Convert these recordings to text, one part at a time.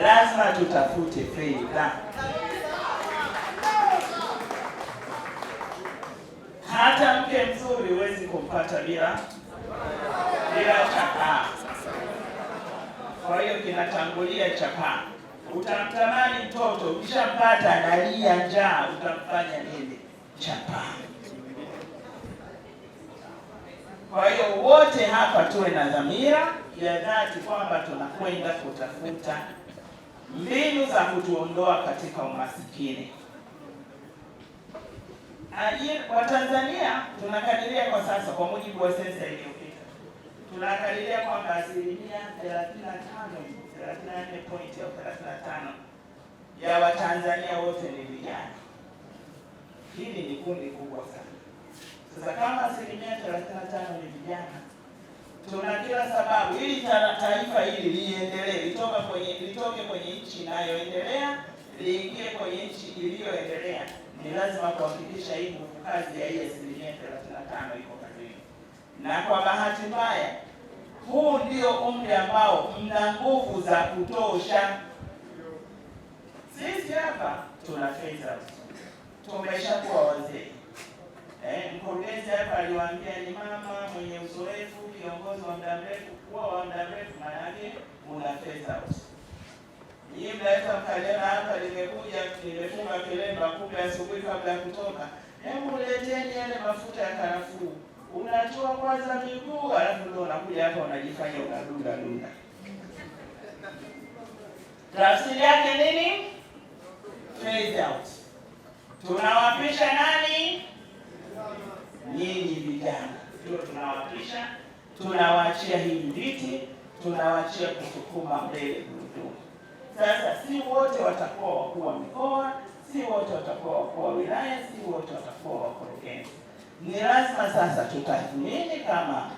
lazima tutafute fedha. Hata mke mzuri huwezi kumpata bila chapaa. Kwa hiyo kinatangulia chapaa. Utamtamani mtoto, ukishampata analia njaa, utamfanya nini? Chapaa. Kwa hiyo wote hapa tuwe na dhamira ya dhati kwamba tunakwenda kutafuta mbinu za kutuondoa katika umasikini. Watanzania tunakadiria kwa sasa, kwa mujibu wa sensa iliyopita, tunakadiria kwamba 34.35 ya Watanzania wote ni vijana. Hili ni kundi kubwa sana. Sasa kama 35% ni vijana, tuna kila sababu ili taifa hili liendelee, litoke kwenye nchi inayoendelea liingie kwenye nchi iliyoendelea, ni lazima kuhakikisha hii nguvu kazi ya hii 35% iko kazini. Na kwa bahati mbaya, huu ndio umri ambao mna nguvu za kutosha. Sisi hapa tuna fedha, tumeshakuwa wazee. Mkurugenzi hapa aliwaambia ni mama mwenye uzoefu, kiongozi wa muda mrefu. Kuwa wa muda mrefu maana yake una fedha. Hii mnaweza mkaliona hapa limekuja, nimefunga kilemba, kumbe asubuhi kabla ya kutoka, hebu leteni yale mafuta ya karafuu. Unatoa kwanza miguu, alafu ndio unakuja hapa unajifanya unadunda. Tafsiri yake nini? Phase out. Tunawapisha nani? Nyinyi vijana. Ndio tunawapisha, tunawaachia hivi viti, tunawaachia kusukuma mbele gurudumu. Sasa si wote watakuwa wakuu wa mikoa, si wote watakuwa wakuu wa wilaya, si wote watakuwa wakurugenzi. Ni lazima sasa tutathmini kama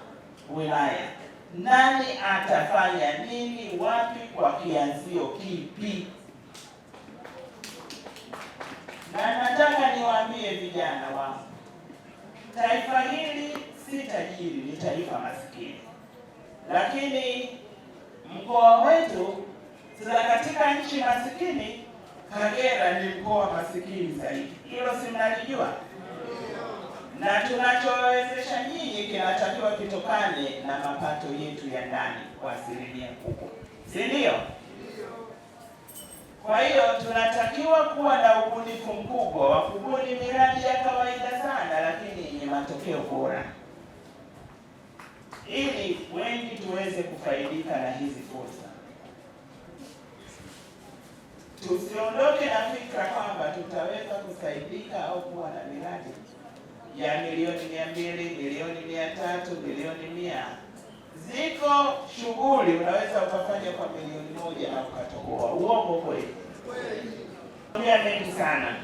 wilaya, nani atafanya nini, wapi, kwa kianzio kipi. Na nataka niwaambie vijana wangu, taifa hili si tajiri, ni taifa maskini. Lakini mkoa wetu sasa, katika nchi maskini, Kagera ni mkoa maskini zaidi. Hilo si mnalijua? Na tunachowezesha nyinyi kinatakiwa kitokane na mapato yetu ya ndani kwa asilimia kubwa, si ndio? Kwa hiyo tunatakiwa kuwa na ubunifu mkubwa wa kubuni miradi ya kawaida sana, lakini yenye matokeo bora, ili wengi tuweze kufaidika na hizi fursa. Tusiondoke na fikra kwamba tutaweza kusaidika au kuwa na miradi ya milioni 200, milioni 300, milioni 100. Ziko shughuli unaweza ukafanya kwa milioni 1 na ukatoboa. Uongo kweli? Mengi sana,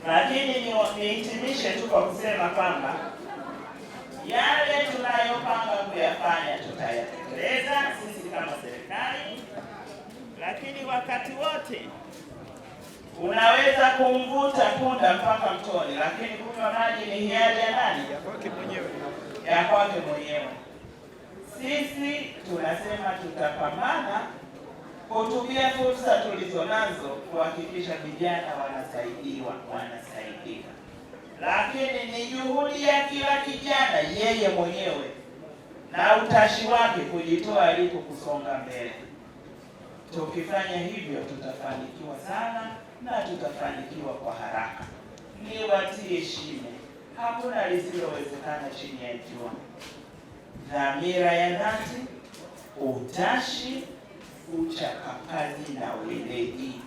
lakini nihitimishe tu kwa kusema kwamba yale tunayopanga kuyafanya tutayatekeleza sisi kama serikali, lakini wakati wote unaweza kumvuta punda mpaka mtoni, lakini kunywa maji ni hiari ya nani? Ya kwake mwenyewe. Sisi tunasema tutapambana kutumia fursa tulizonazo kuhakikisha vijana wanasaidika. Lakini ni juhudi ya kila kijana yeye mwenyewe na utashi wake kujitoa alipo kusonga mbele. Tukifanya hivyo tutafanikiwa sana na tutafanikiwa kwa haraka. Niwatie shime, hakuna lisilowezekana chini ya jua. Dhamira ya dhati, utashi, uchapakazi na weledi.